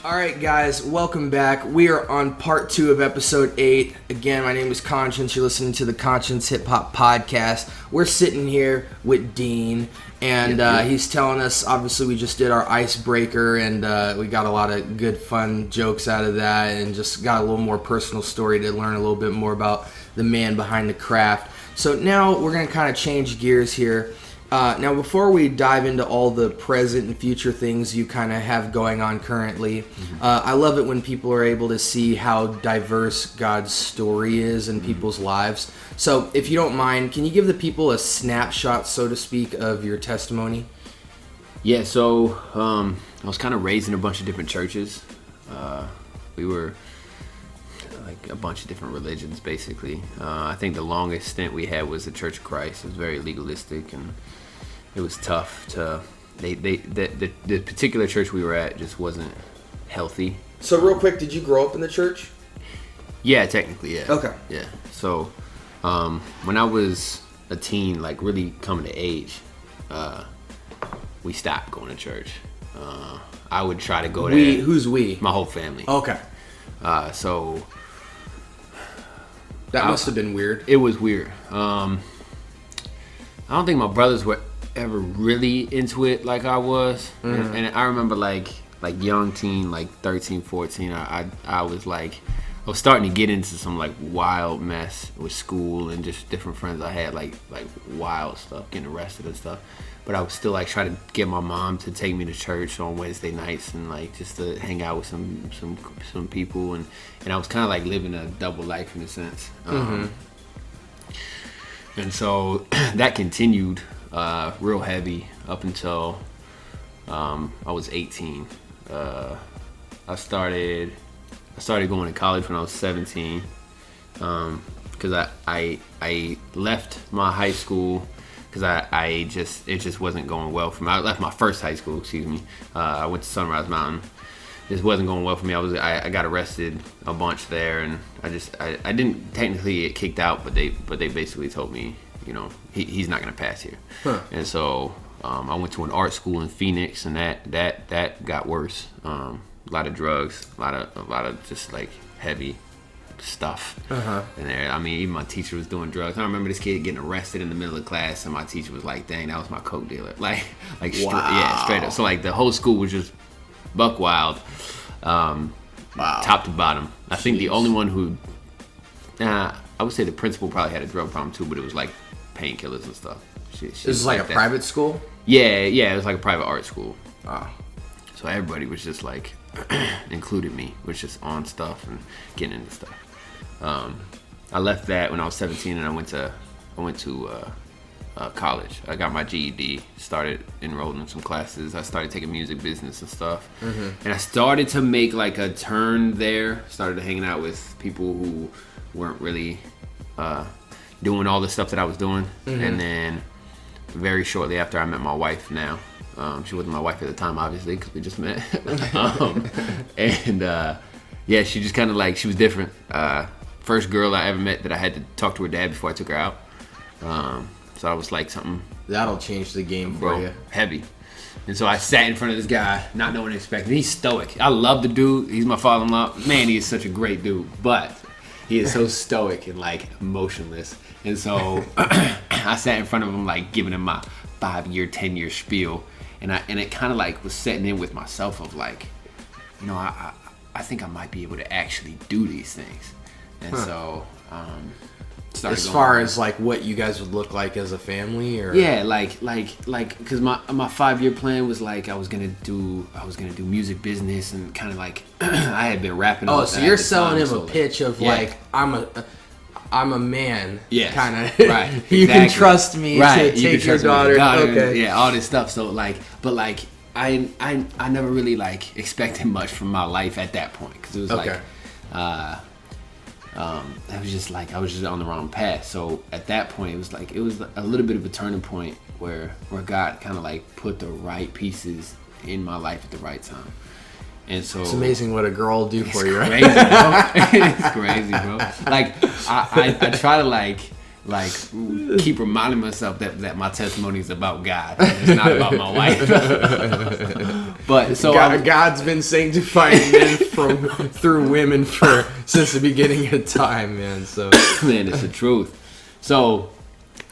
All right, guys, welcome back. We are on part 2 of episode 8. Again, my name is Conscience. You're listening to the Conscience Hip Hop Podcast. We're sitting here with Dean, and he's telling us, obviously, we just did our icebreaker, and we got a lot of good, fun jokes out of that, and just got a little more personal story to learn a little bit more about the man behind the craft. So now we're going to kind of change gears here. Now, before we dive into all the present and future things you kind of have going on currently, I love it when people are able to see how diverse God's story is in people's lives. So, if you don't mind, can you give the people a snapshot, so to speak, of your testimony? Yeah, so I was kind of raised in a bunch of different churches. We were like a bunch of different religions, basically. I think the longest stint we had was the Church of Christ. It was very legalistic, and it was tough to. The particular church we were at just wasn't healthy. So, real quick, did you grow up in the church? Yeah, technically, yeah. Okay. Yeah. So, when I was a teen, like really coming to age, we stopped going to church. I would try to go there. Who's we? My whole family. Okay. So that must have been weird. It was weird. I don't think my brothers were ever really into it like I was. And I remember like young teen, like 13, 14, I was starting to get into some like wild mess with school and just different friends I had, like wild stuff, getting arrested and stuff. But I was still like trying to get my mom to take me to church on Wednesday nights and like just to hang out with some people, and I was kind of like living a double life in a sense. And so that continued real heavy up until I was 18. I started going to college when I was 17 because I left my high school because it just wasn't going well for me. I left my first high school, I went to Sunrise Mountain. This wasn't going well for me. I got arrested a bunch there, and I didn't technically get kicked out, but they basically told me, he's not gonna pass here. And so I went to an art school in Phoenix, and that got worse. A lot of drugs, a lot of just like heavy stuff in there. I mean, even my teacher was doing drugs. I remember this kid getting arrested in the middle of class, and my teacher was like, "Dang, that was my coke dealer." Like wow. Straight up. So like the whole school was just buck wild, top to bottom. I think the only one who, I would say the principal probably had a drug problem too, but it was like painkillers and stuff. This is like a private school? Yeah, it was like a private art school. Wow. So everybody was just like, included me, was just on stuff and getting into stuff. I left that when I was 17, and I went to college. I got my GED, started enrolling in some classes. I started taking music business and stuff. And I started to make like a turn there. Started hanging out with people who weren't really doing all the stuff that I was doing. And then very shortly after, I met my wife now. She wasn't my wife at the time, obviously, because we just met. Yeah, she just kind of like, she was different. First girl I ever met that I had to talk to her dad before I took her out. So I was like something. That'll change the game for you. Heavy. And so I sat in front of this guy, not knowing what to expect. And he's stoic. I love the dude. He's my father-in-law. Man, he is such a great dude. But he is so stoic and like motionless. And so I sat in front of him, like giving him my 5-year, 10-year spiel. And it kind of like was setting in with myself of like, I think I might be able to actually do these things. And so as far as like what you guys would look like as a family, or yeah, like because my 5-year plan was like I was gonna do music business, and kind of like I had been rapping. Oh, so you're selling him a pitch of like I'm a man, kind of right. You can trust me to take your daughter. Okay, yeah, all this stuff. So like, but like I never really like expected much from my life at that point, because it was like. I was just on the wrong path. So at that point, it was a little bit of a turning point where God kind of like put the right pieces in my life at the right time. And so it's amazing what a girl will do for you, right? Crazy, bro. It's crazy, bro. Like I try to like like keep reminding myself that my testimony is about God. It's not about my wife. But so God's been sanctifying men through women since the beginning of time, man. So man, it's the truth. So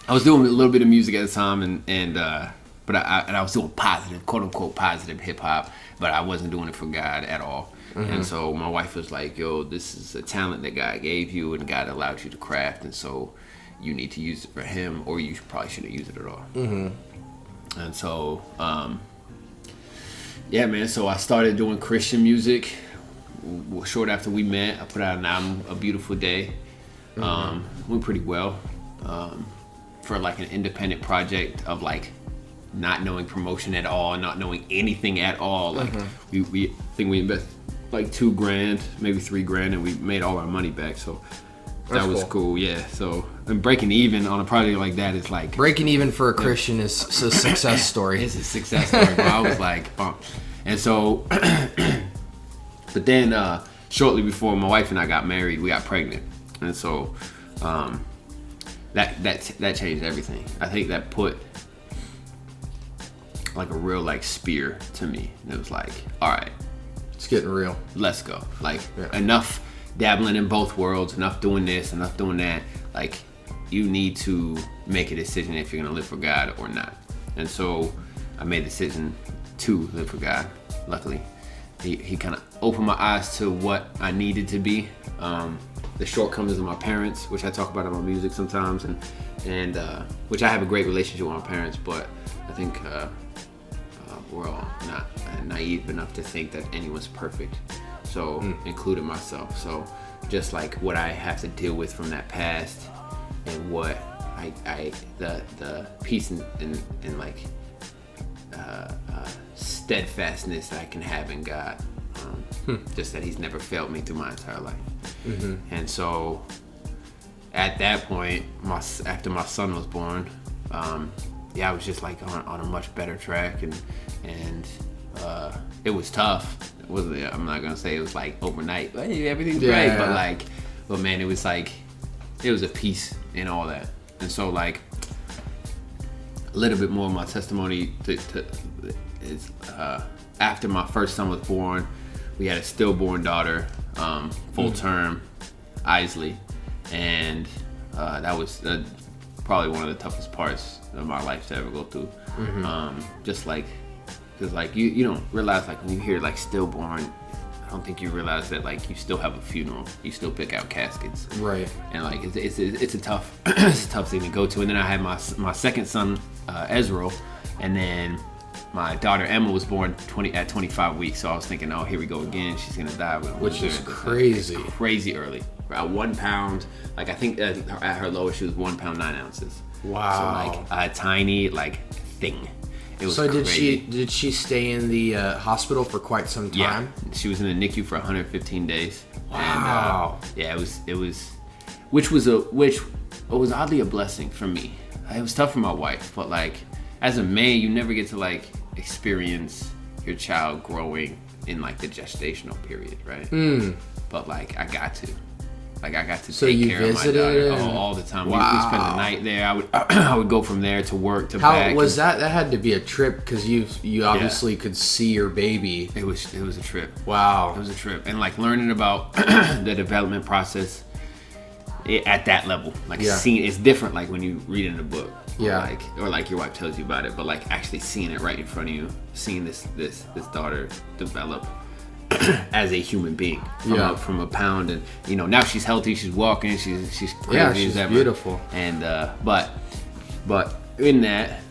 I was doing a little bit of music at the time, but I was doing positive, quote unquote, positive hip hop, but I wasn't doing it for God at all. And so my wife was like, "Yo, this is a talent that God gave you, and God allowed you to craft, and so you need to use it for Him, or you probably shouldn't use it at all." And so, yeah, man. So I started doing Christian music. Short after we met, I put out an album, "A Beautiful Day." Went pretty well for like an independent project of like not knowing promotion at all, not knowing anything at all. Like we think we invested like $2,000, maybe $3,000, and we made all our money back. So that was cool. Yeah. So and breaking even on a project like that is like breaking even for a Christian is a success story. It's a success story, bro. I was like, bump. And so, but then shortly before my wife and I got married, we got pregnant, and so that changed everything. I think that put like a real like spear to me. And it was like, all right, it's getting real. Let's go. Like enough dabbling in both worlds, enough doing this, enough doing that. Like you need to make a decision if you're gonna live for God or not. And so I made the decision to live for God. Luckily, he kind of opened my eyes to what I needed to be. The shortcomings of my parents, which I talk about in my music sometimes, and which I have a great relationship with my parents, but I think we're all not naive enough to think that anyone's perfect, so including myself. So just like what I have to deal with from that past, and what the peace and like steadfastness that I can have in God, just that He's never failed me through my entire life. And so at that point, after my son was born, I was just like on a much better track, and it was tough. It wasn't, I'm not gonna say it was like overnight, hey, everything's great, but man, it was like, it was a peace in all that. And so like a little bit more of my testimony is after my first son was born, we had a stillborn daughter, full term, Isley, and that was probably one of the toughest parts of my life to ever go through. Just like, because like you don't realize, like when you hear like stillborn, I don't think you realize that like you still have a funeral, you still pick out caskets, right? And like it's a tough it's a tough thing to go to. And then I had my second son, Ezra, and then my daughter Emma was born at 25 weeks. So I was thinking, oh, here we go again, she's gonna die, which is crazy. It's crazy early. At 1 pound, like I think at her lowest she was 1 pound 9 ounces. Wow. So like a tiny like thing. It was so crazy. did she stay in the hospital for quite some time? Yeah, she was in the NICU for 115 days. Wow. And, it was, which was oddly a blessing for me. It was tough for my wife, but like as a man, you never get to like experience your child growing in like the gestational period, right? But like I got to take care of my daughter all the time. Wow. We spent the night there. I would go from there to work to back. How was that? That had to be a trip, because you obviously could see your baby. It was a trip. Wow. It was a trip, and like learning about the development process at that level, like seeing it's different. Like when you read it in a book, or like your wife tells you about it, but like actually seeing it right in front of you, seeing this daughter develop as a human being from a pound, and now she's healthy, she's walking, she's crazy as ever. Beautiful. And but in that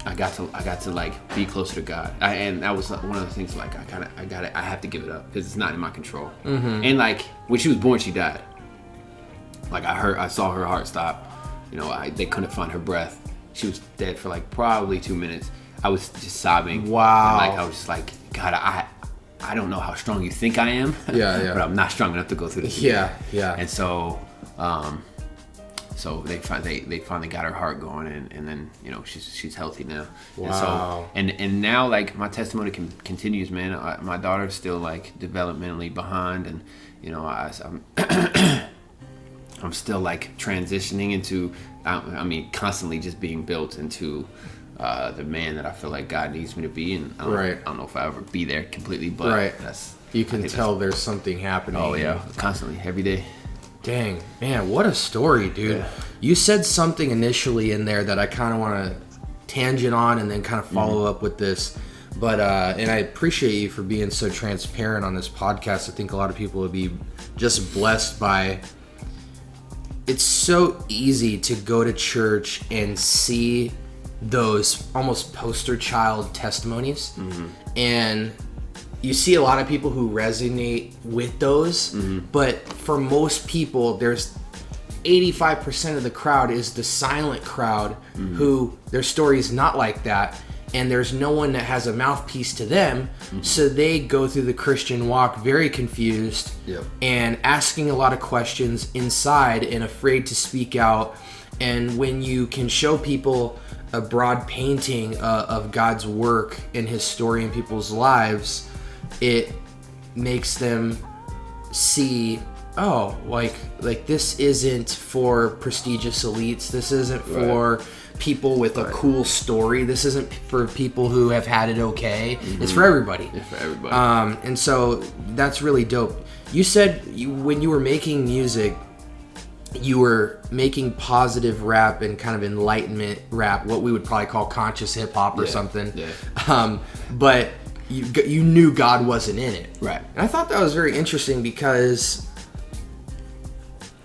I got to like be closer to God, and that was one of the things, like I have to give it up because it's not in my control. And like when she was born, she died. Like I saw her heart stop. They couldn't find her breath. She was dead for like probably 2 minutes. I was just sobbing. Wow. And like I was just like, God, I don't know how strong you think I am. Yeah. But I'm not strong enough to go through this. Yeah. And so, so they finally got her heart going, and then she's healthy now. Wow. And now like my testimony continues, man. My daughter's still like developmentally behind, and I'm I'm still like transitioning into, I mean, constantly just being built into the man that I feel like God needs me to be. And I don't know if I ever be there completely, but you can tell there's something happening. Oh yeah, constantly, every day. Dang, man, what a story, dude. Yeah. You said something initially in there that I kind of want to tangent on and then kind of follow up with this. But, and I appreciate you for being so transparent on this podcast. I think a lot of people would be just blessed by, it's so easy to go to church and see those almost poster child testimonies. And you see a lot of people who resonate with those, but for most people, there's 85% of the crowd is the silent crowd who their story is not like that, and there's no one that has a mouthpiece to them, so they go through the Christian walk very confused and asking a lot of questions inside and afraid to speak out. And when you can show people a broad painting of God's work and his story in people's lives, it makes them see, oh, like this isn't for prestigious elites. This isn't for people with a cool story. This isn't for people who have had it okay. It's for everybody. It's for everybody. And so that's really dope. You said when you were making music, you were making positive rap and kind of enlightenment rap, what we would probably call conscious hip hop or something. But you knew God wasn't in it. Right. And I thought that was very interesting because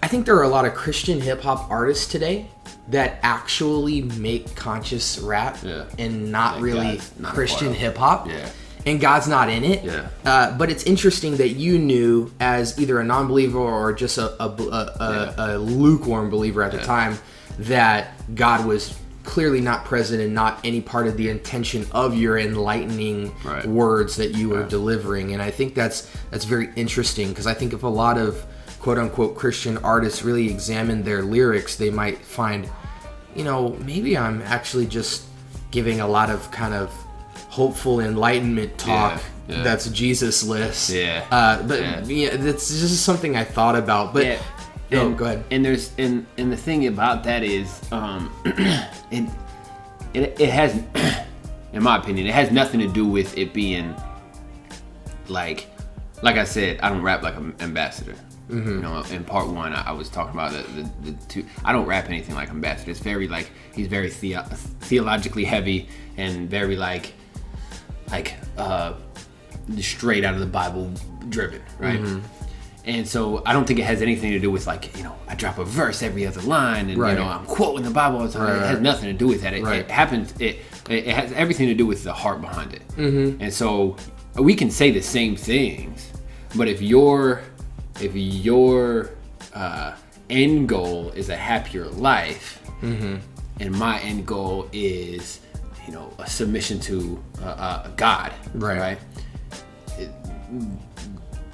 I think there are a lot of Christian hip hop artists today that actually make conscious rap and not really Christian hip hop. Yeah. And God's not in it. Yeah. But it's interesting that you knew, as either a non-believer or just a lukewarm believer at the time, that God was clearly not present and not any part of the intention of your enlightening words that you were delivering. And I think that's very interesting, because I think if a lot of quote-unquote Christian artists really examine their lyrics, they might find, maybe I'm actually just giving a lot of kind of hopeful enlightenment talk that's Jesus-less. That's just something I thought about. But go ahead. And the thing about that is, it has, in my opinion, it has nothing to do with it being like I said, I don't rap like an ambassador. In part one, I was talking about the two. I don't rap anything like Ambassador. It's very he's very theologically heavy and very straight out of the Bible driven, right? And so I don't think it has anything to do with I drop a verse every other line and I'm quoting the Bible all the time. It has nothing to do with that. It happens. It has everything to do with the heart behind it. And so we can say the same things, but if your end goal is a happier life, and my end goal is a submission to God, right?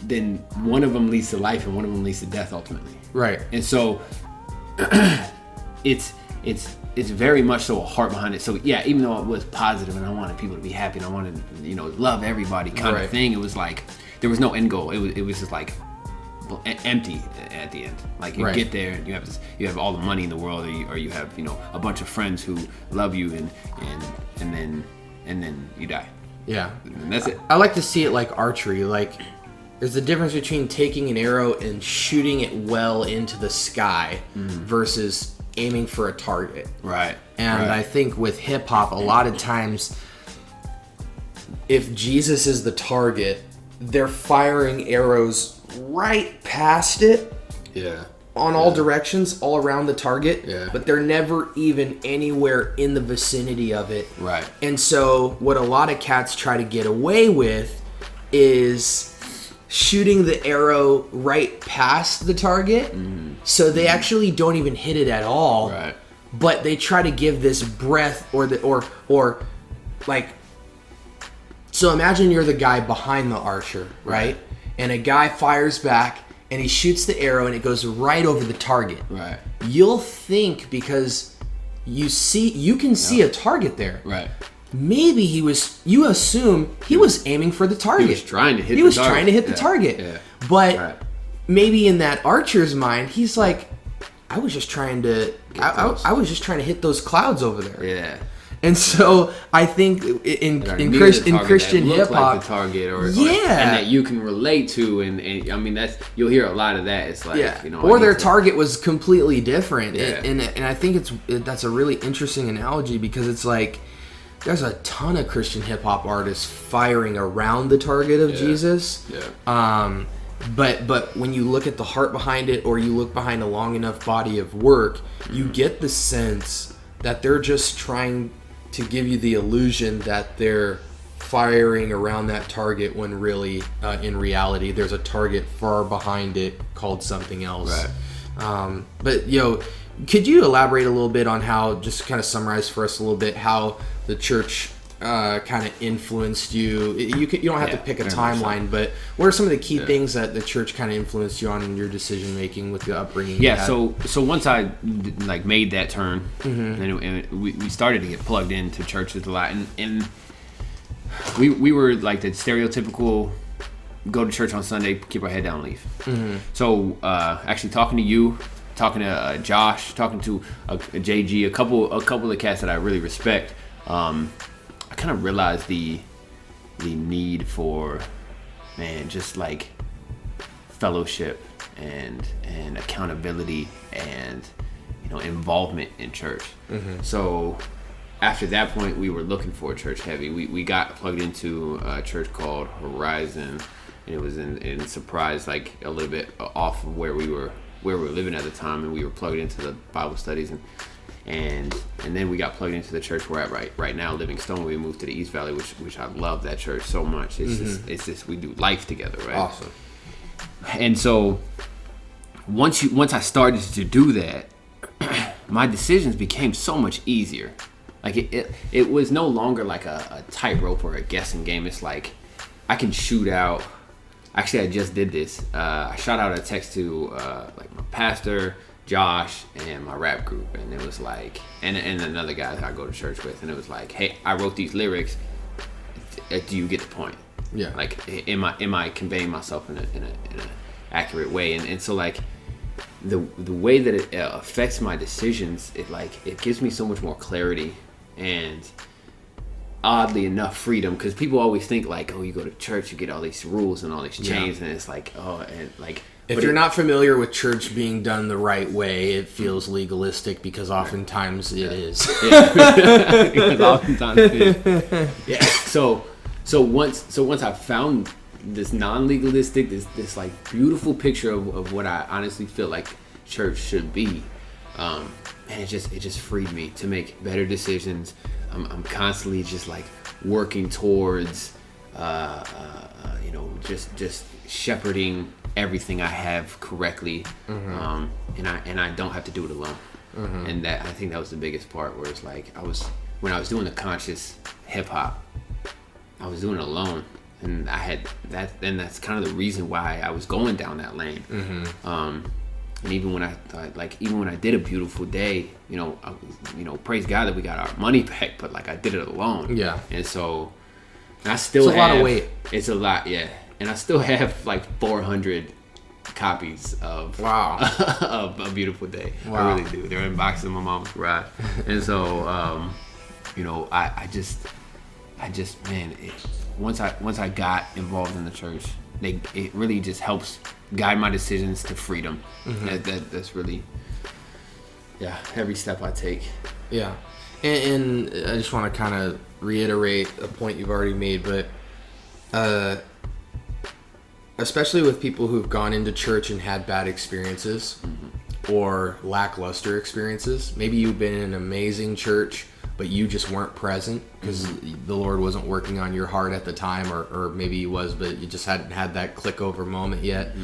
Then one of them leads to life and one of them leads to death ultimately, right? And so it's very much so a heart behind it. So yeah, even though it was positive and I wanted people to be happy and I wanted love everybody kind of thing, it was there was no end goal. It was just empty at the end. You get there and you have all the money in the world, or you have a bunch of friends who love you and then you die. Yeah, and that's it. I like to see it like archery. There's a difference between taking an arrow and shooting it well into the sky versus aiming for a target. Right. And I think with hip hop, a lot of times, if Jesus is the target, they're firing arrows right past it. Yeah. On all directions, all around the target. Yeah. But they're never even anywhere in the vicinity of it. Right. And so what a lot of cats try to get away with is shooting the arrow right past the target. So they actually don't even hit it at all. Right. But they try to give this breath so imagine you're the guy behind the archer, right? And a guy fires back and he shoots the arrow and it goes right over the target. Right. You'll think, because you can see a target there. Right. Maybe you assume he was aiming for the target. He was trying to hit the target. But maybe in that archer's mind, he's like, I was just trying to hit those clouds over there. Yeah. And so I think in Christian hip hop, like the target, or and that you can relate to, and I mean you'll hear a lot of that. It's like or their target was completely different, yeah. and I think that's a really interesting analogy, because it's like there's a ton of Christian hip hop artists firing around the target of Jesus. Yeah. But when you look at the heart behind it, or you look behind a long enough body of work, you get the sense that they're just trying to give you the illusion that they're firing around that target, when really, in reality, there's a target far behind it called something else. Right. But could you elaborate a little bit on how, just kind of summarize for us a little bit, how the church kind of influenced you? You don't have to pick a timeline, but what are some of the key things that the church kind of influenced you on in your decision making with the upbringing? Yeah, so once I made that turn, and we started to get plugged into churches a lot, and we were like the stereotypical go to church on Sunday, keep our head down, leave. So actually talking to you, talking to Josh, talking to JG, a couple of the cats that I really respect, I kind of realized the need for, just like fellowship and accountability and involvement in church. So after that point, we were looking for a church heavy. We got plugged into a church called Horizon, and it was in Surprise, like a little bit off of where we were living at the time, and we were plugged into the Bible studies, and then we got plugged into the church we're at right now, Livingstone. We moved to the East Valley, which I love that church so much. It's just we do life together, right? Awesome. And so once I started to do that, my decisions became so much easier. Like it was no longer like a tightrope or a guessing game. It's like I can shoot out. Actually, I just did this. I shot out a text to like my pastor, Josh, and my rap group, and it was like, and another guy that I go to church with, and it was like, hey, I wrote these lyrics. Do you get the point? Yeah. Like, am I conveying myself in a accurate way? And so like the way that it affects my decisions, it gives me so much more clarity and, oddly enough, freedom, because people always think like, oh, you go to church, you get all these rules and all these chains, and it's like, oh, and like, if you're not familiar with church being done the right way, it feels legalistic, because oftentimes it is. Yeah. Because oftentimes it is. Yeah. So once I found this non-legalistic, this like beautiful picture of what I honestly feel like church should be, and it just freed me to make better decisions. I'm constantly just like working towards, just shepherding everything I have correctly, and I don't have to do it alone. And that, I think that was the biggest part, where it's like when I was doing the conscious hip hop, I was doing it alone, and I had that, and that's kind of the reason why I was going down that lane. And even when I did a beautiful day, praise God that we got our money back, but like I did it alone. Yeah. And so I still it's a lot of weight. It's a lot, yeah. And I still have like 400 copies of of A Beautiful Day. Wow. I really do. They're in boxes in my mom's garage. And so I just man, once I got involved in the church, it really just helps guide my decisions to freedom. That's really, every step I take. Yeah. And I just want to kind of reiterate a point you've already made, but especially with people who've gone into church and had bad experiences or lackluster experiences. Maybe you've been in an amazing church, but you just weren't present because the Lord wasn't working on your heart at the time, or maybe he was, but you just hadn't had that click over moment yet.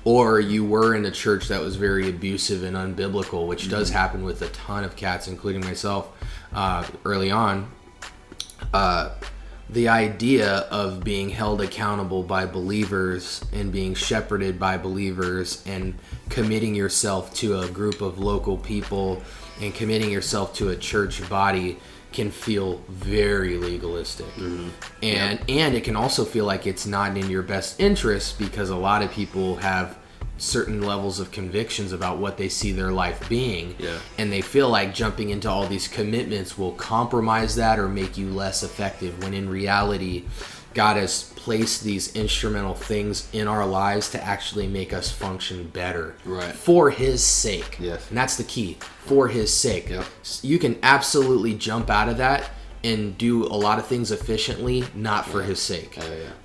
Or you were in a church that was very abusive and unbiblical, which does happen with a ton of cats, including myself, early on. The idea of being held accountable by believers and being shepherded by believers and committing yourself to a group of local people and committing yourself to a church body can feel very legalistic. And it can also feel like it's not in your best interest, because a lot of people have certain levels of convictions about what they see their life being. Yeah. And they feel like jumping into all these commitments will compromise that or make you less effective, when in reality, God has placed these instrumental things in our lives to actually make us function better. Right. For His sake. Yes. And that's the key. For His sake. Yep. You can absolutely jump out of that and do a lot of things efficiently, not for His sake.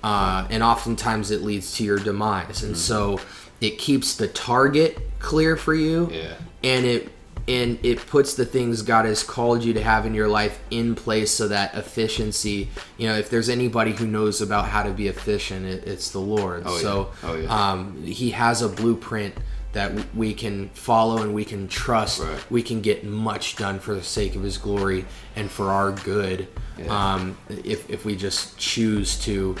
And oftentimes it leads to your demise. And so it keeps the target clear for you. Yeah. And it puts the things God has called you to have in your life in place, so that efficiency, if there's anybody who knows about how to be efficient, it's the Lord. He has a blueprint that we can follow and we can trust. Right. We can get much done for the sake of His glory and for our good. If we just choose to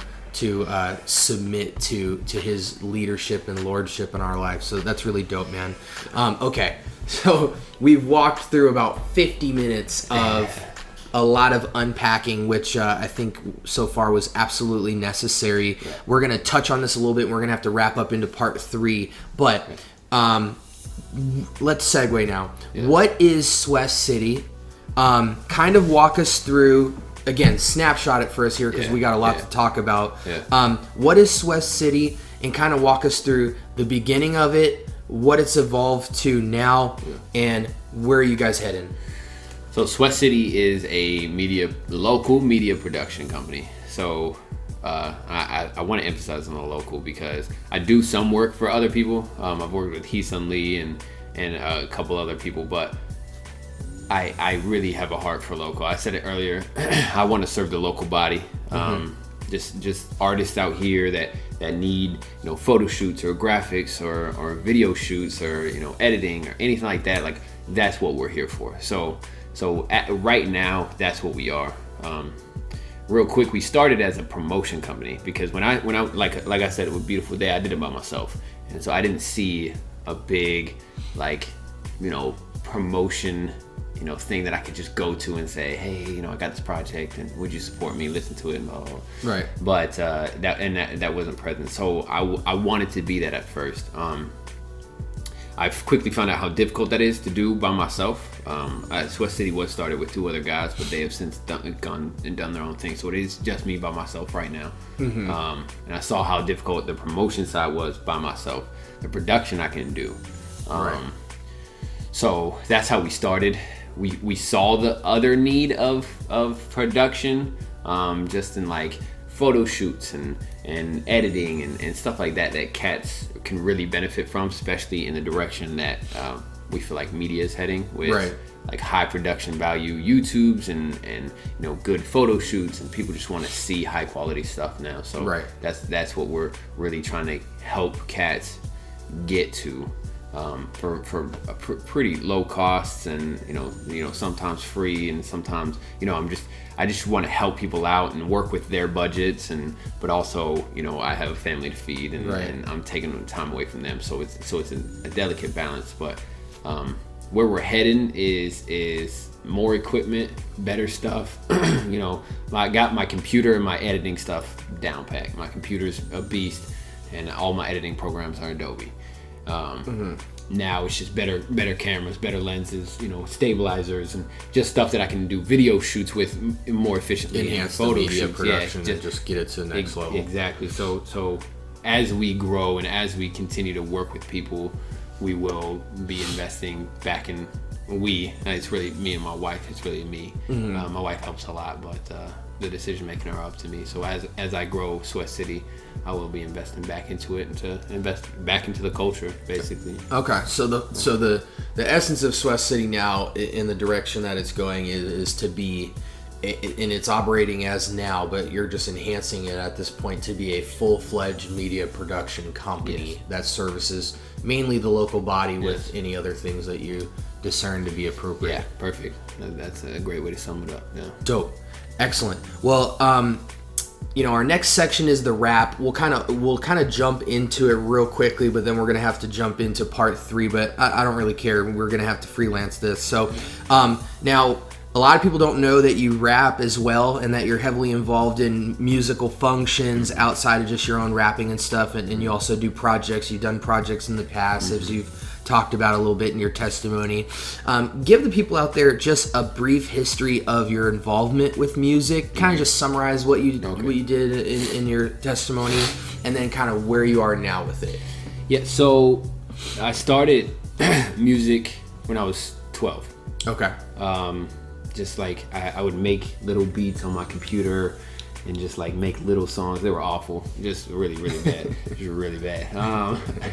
submit to His leadership and lordship in our life. So that's really dope, man. Okay, so we've walked through about 50 minutes of a lot of unpacking, which I think so far was absolutely necessary. Yeah. We're going to touch on this a little bit, and we're going to have to wrap up into part 3. But let's segue now. Yeah. What is Swest City? Kind of walk us through, again, snapshot it for us here, because we got a lot to talk about. Yeah. What is Swest City? And kind of walk us through the beginning of it, what it's evolved to now, and where are you guys heading? So Swest City is a local media production company. So I want to emphasize on the local, because I do some work for other people. I've worked with Heesun Lee and a couple other people, but I really have a heart for local. I said it earlier. I want to serve the local body. Just artists out here that need photo shoots or graphics or video shoots or editing or anything like that. Like, that's what we're here for. So right now, that's what we are. Real quick, we started as a promotion company, because when I like I said, with Beautiful Day, I did it by myself, and so I didn't see a big promotion thing that I could just go to and say, hey, I got this project, and would you support me, listen to it, and blah, blah, blah. Right. But that wasn't present. So I wanted to be that at first. I've quickly found out how difficult that is to do by myself. Swest City was started with 2 other guys, but they have since gone and done their own thing. So it is just me by myself right now. And I saw how difficult the promotion side was by myself. The production I can do. So that's how we started. We saw the other need of production, just in like photo shoots and editing and stuff like that cats can really benefit from, especially in the direction that we feel like media is heading with, like high production value YouTubes and good photo shoots, and people just want to see high quality stuff now. So that's what we're really trying to help cats get to. For pretty low costs, and sometimes free, and sometimes I just want to help people out and work with their budgets, but also I have a family to feed, and I'm taking time away from them, so it's a delicate balance. But where we're heading is more equipment, better stuff. I got my computer and my editing stuff down pat. My computer's a beast, and all my editing programs are Adobe. Now it's just better cameras, better lenses, stabilizers, and just stuff that I can do video shoots with more efficiently. Enhance the media production and just get it to the next level. Exactly. So as we grow and as we continue to work with people, we will be investing back in. It's really me and my wife. It's really me. My wife helps a lot, but the decision making are up to me. So as I grow Swest City, I will be investing back into it and to invest back into the culture, basically. Okay, so the essence of Swest City now, in the direction that it's going, is to be, and it's operating as now, but you're just enhancing it at this point to be a full-fledged media production company that services mainly the local body with any other things that you discern to be appropriate. Yeah, perfect. That's a great way to sum it up. Yeah. Dope. Excellent. Well, our next section is the wrap. We'll kind of jump into it real quickly, but then we're gonna have to jump into part 3. But I don't really care. We're gonna have to freelance this. So now a lot of people don't know that you rap as well, and that you're heavily involved in musical functions outside of just your own rapping and stuff. And you also do projects. You've done projects in the past, as you've talked about a little bit in your testimony. Give the people out there just a brief history of your involvement with music. Kind of just summarize what you did in your testimony, and then kind of where you are now with it. Yeah. So I started music when I was 12. Okay. Just like I would make little beats on my computer and just like make little songs. They were awful, just really, really bad. Just really bad.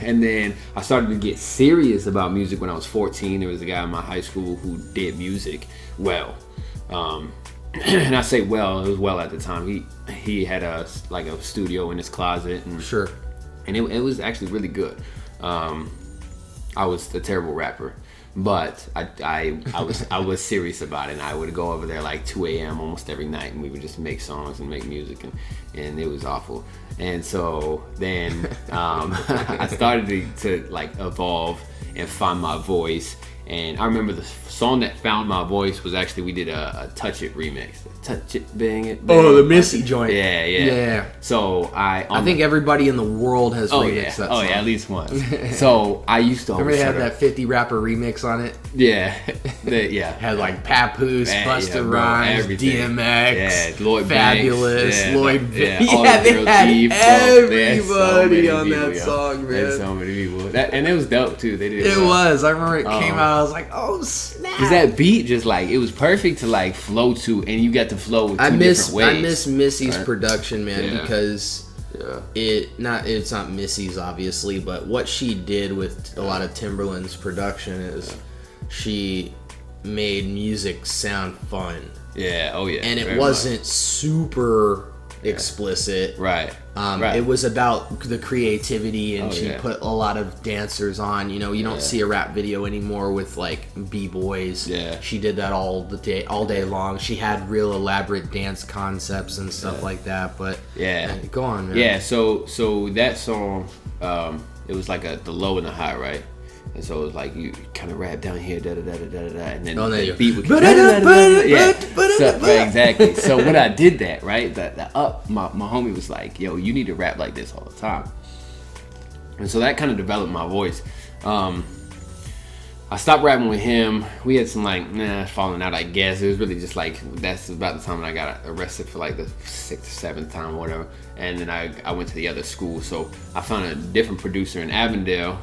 And then I started to get serious about music when I was 14. There was a guy in my high school who did music well. And I say well, it was well at the time. He had a studio in his closet, and Sure. And it was actually really good. I was a terrible rapper, but I was serious about it, and I would go over there like 2 a.m. almost every night, and we would just make songs and make music, and it was awful. And so then I started to like evolve and find my voice. And I remember the song that found my voice was actually, we did a Touch It remix. Touch It, Bang It, Bang Oh, the Missy joint. Yeah. So I think everybody in the world has remixed that song. Oh yeah, at least once. So I used to always remember they had that 50 rapper remix on it? Yeah. Had like Papoose, Busta Rhymes, everything. DMX, Lloyd Fabulous, Banks, Lloyd Banks. all Yeah, the they Real had Deep, everybody on people, that song, They had man. so many people. And it was dope too. They did It well. was. I remember it came out. I was like, oh snap! Cause that beat just like, it was perfect to like flow to, and you got to flow with different ways. I miss Missy's production, man, Yeah. because it's not Missy's obviously, but what she did with a lot of Timberland's production is she made music sound fun. Yeah. Oh yeah. And it very wasn't much. super explicit. Right. It was about the creativity, and she yeah. put a lot of dancers on. You know, you don't see a rap video anymore with like b-boys. Yeah. She did that all day long. She had real elaborate dance concepts and stuff like that. But go on, man. Yeah. So that song, it was like the low and the high, right? And so it was like you kind of rap down here, da da da da da da, and then the beat would exactly. So when I did that, right, the up, my homie was like, "Yo, you need to rap like this all the time." And so that kind of developed my voice. I stopped rapping with him. We had some falling out, I guess. It was really just like, that's about the time when I got arrested for like the 6th or 7th time or whatever. And then I went to the other school. So I found a different producer in Avondale.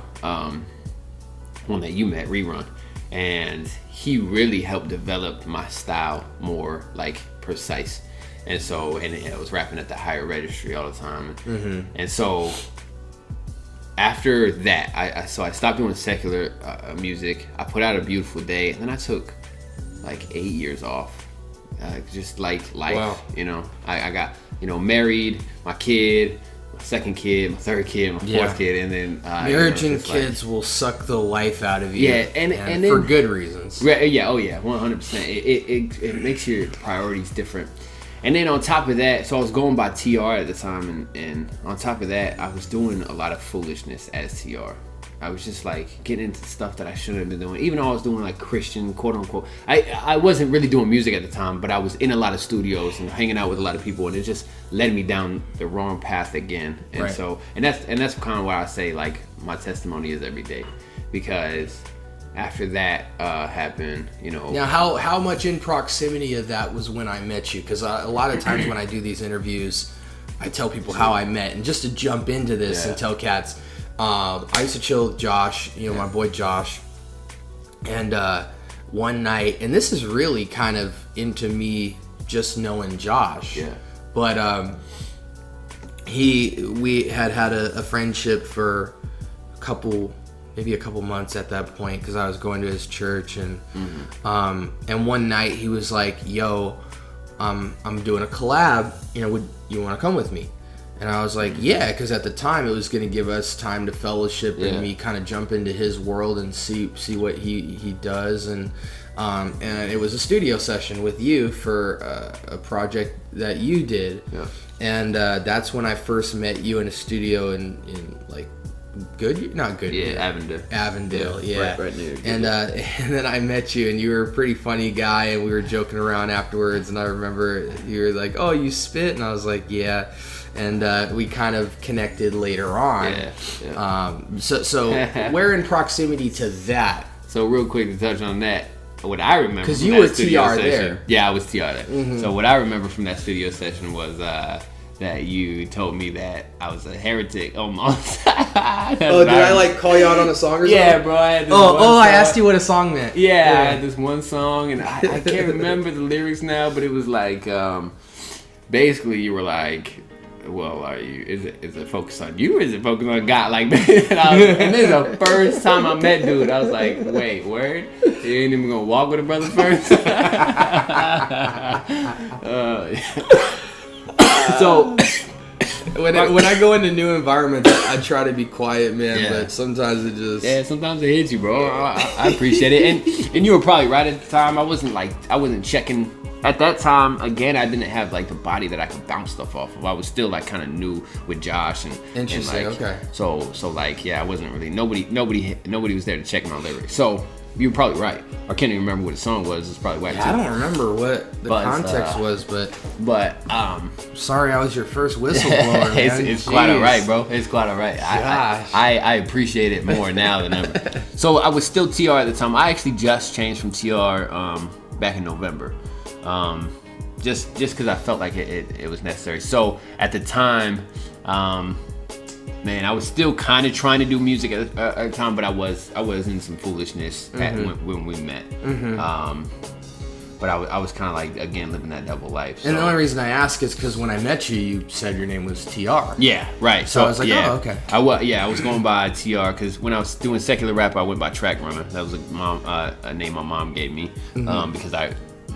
One that you met, Rerun, and he really helped develop my style more like precise. And so, and I was rapping at the higher registry all the time. And so after that, I stopped doing secular music. I put out A Beautiful Day, and then I took like 8 years off, just like life. Wow. You know, I got married, my kid, my second kid, my third kid, my fourth kid, and then marriage and kids will suck the life out of you. Yeah, and then, for good reasons. Yeah, 100%. It makes your priorities different. And then on top of that, so I was going by TR at the time, and on top of that, I was doing a lot of foolishness as TR. I was just like getting into stuff that I shouldn't have been doing. Even though I was doing like Christian, quote unquote. I wasn't really doing music at the time, but I was in a lot of studios and hanging out with a lot of people, and it just led me down the wrong path again. And right. so, and that's kind of why I say like my testimony is every day, because after that happened, Now, how much in proximity of that was when I met you? Because a lot of times when I do these interviews, I tell people how I met, and just to jump into this and tell cats. I used to chill with Josh, my boy Josh, and one night, and this is really kind of into me just knowing Josh, but we had a friendship for maybe a couple months at that point, because I was going to his church, and one night he was like, "Yo, I'm doing a collab, would you want to come with me?" And I was like, yeah, because at the time it was going to give us time to fellowship and me kind of jump into his world and see what he does. And it was a studio session with you for a project that you did. Yeah. And that's when I first met you in a studio in like not Goodyear. Yeah, Avondale, yeah. Right near. And then I met you, and you were a pretty funny guy, and we were joking around afterwards. And I remember you were like, "Oh, you spit," and I was like, "Yeah." And we kind of connected later on. Yeah. So we're in proximity to that. So real quick to touch on that, what I remember because from you that were studio TR session, there. Yeah, I was TR there. Mm-hmm. So what I remember from that studio session was that you told me that I was a heretic almost. Did I like call you out on a song or something? Yeah, bro. I had this I asked you what a song meant. Yeah, I had this one song, and I can't remember the lyrics now, but it was like, basically you were like, well, is it focused on you or is it focused on God? Like, and this is the first time I met dude. I was like, wait, word? You ain't even gonna walk with a brother first? So when I go into new environments, I try to be quiet, man. But sometimes it just sometimes it hits you, bro. I appreciate it, and you were probably right at the time. I wasn't checking at that time. Again, I didn't have like the body that I could bounce stuff off of. I was still like kind of new with Josh and interesting. And, like, okay. So like I wasn't really nobody was there to check my lyrics. So you were probably right. I can't even remember what the song was. It's probably whack too. I don't remember what the context was, but sorry, I was your first whistleblower. It's quite alright, bro. It's quite alright. I appreciate it more now than ever. So I was still TR at the time. I actually just changed from TR back in November, just because I felt like it was necessary. So at the time, man, I was still kind of trying to do music at the time, but I was in some foolishness when we met. But I was kind of like, again, living that double life. So. And the only reason I ask is because when I met you, you said your name was TR. Yeah, right. So I was like, oh, okay. I was going by TR because when I was doing secular rap, I went by Track Runner. That was a name my mom gave me because I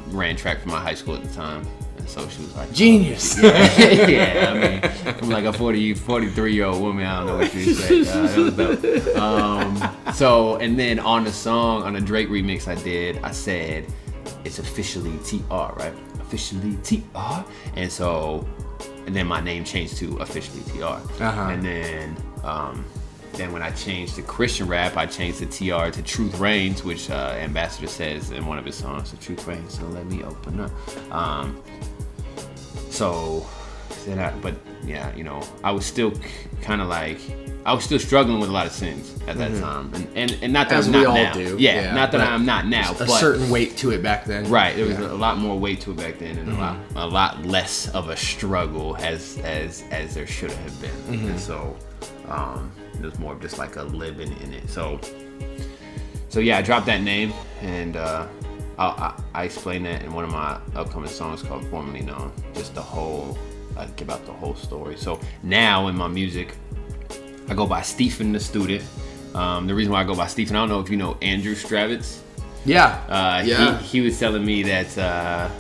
ran track for my high school at the time. And so she was like, genius. Yeah, I mean, I'm like a 43-year-old woman. I don't know what you say. That was dope. So, and then on the song, on the Drake remix I said, it's officially TR, right? Officially TR. And then my name changed to officially TR. And then when I changed to Christian rap, I changed the TR to Truth Reigns, which Ambassador says in one of his songs, the Truth Reigns, so let me open up. I was still kind of like, I was still struggling with a lot of sins at that time, and not that as I'm we not all now. do. Yeah, not that I'm not now. A certain weight to it back then. Right, there was a lot more weight to it back then, and a lot less of a struggle as there should have been. And so it was more of just like a living in it. So yeah, I dropped that name, and I explained that in one of my upcoming songs called Formerly Known. Just I give out the whole story. So now in my music, I go by Stephen the Student. The reason why I go by Stephen, I don't know if you know Andrew Stravitz. Yeah. He was telling me that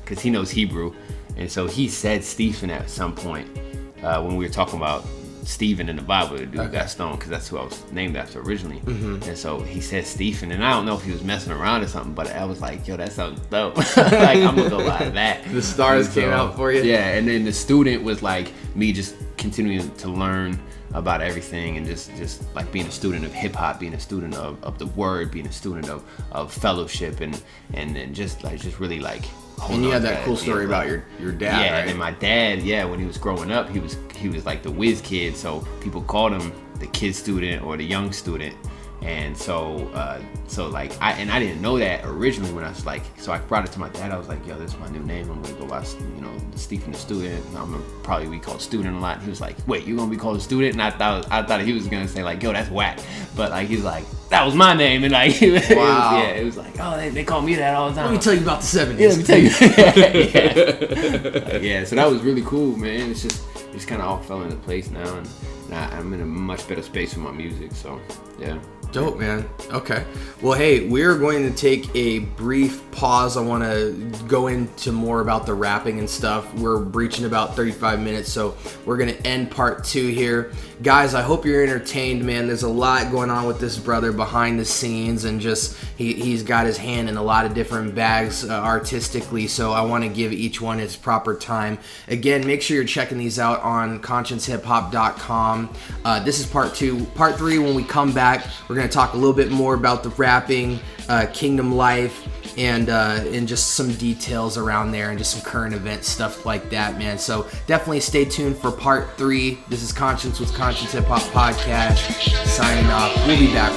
because he knows Hebrew, and so he said Stephen at some point when we were talking about Stephen in the Bible, the dude who got stoned, because that's who I was named after originally. And so he said Stephen, and I don't know if he was messing around or something, but I was like, yo, that sounds dope. Like, I'm gonna go by that. The stars came out for you. Yeah, and then the student was like me just continuing to learn about everything, and just like being a student of hip hop, being a student of the word, being a student of fellowship, and just really like. And you had that cool story about your dad, yeah, right? And my dad, when he was growing up, he was like the whiz kid, so people called him the kid student or the young student. And so like I didn't know that originally when I was like, so I brought it to my dad. I was like, yo, this is my new name. I'm gonna go by, Stephen the Student. I'm gonna probably be called student a lot. He was like, wait, you gonna be called a student? And I thought he was gonna say like, yo, that's whack. But like he's like, that was my name, and like it was like, oh, they call me that all the time. Let me tell you about the 70s. Yeah, let me tell you. Yeah, so that was really cool, man. It's just kind of all fell into place now, and I'm in a much better space with my music. So yeah. Dope, man. Okay. Well, hey, we're going to take a brief pause. I want to go into more about the rapping and stuff. We're reaching about 35 minutes, so we're going to end part 2 here. Guys, I hope you're entertained, man. There's a lot going on with this brother behind the scenes, and just he's got his hand in a lot of different bags artistically, so I want to give each one its proper time. Again, make sure you're checking these out on consciencehiphop.com. kingdomlife.com. This is part 2. Part 3, when we come back, we're going to talk a little bit more about the rapping, Kingdom Life, and just some details around there and just some current event stuff like that, man. So definitely stay tuned for part 3. This is Conscience with Conscience Hip Hop Podcast, signing off. We'll be back.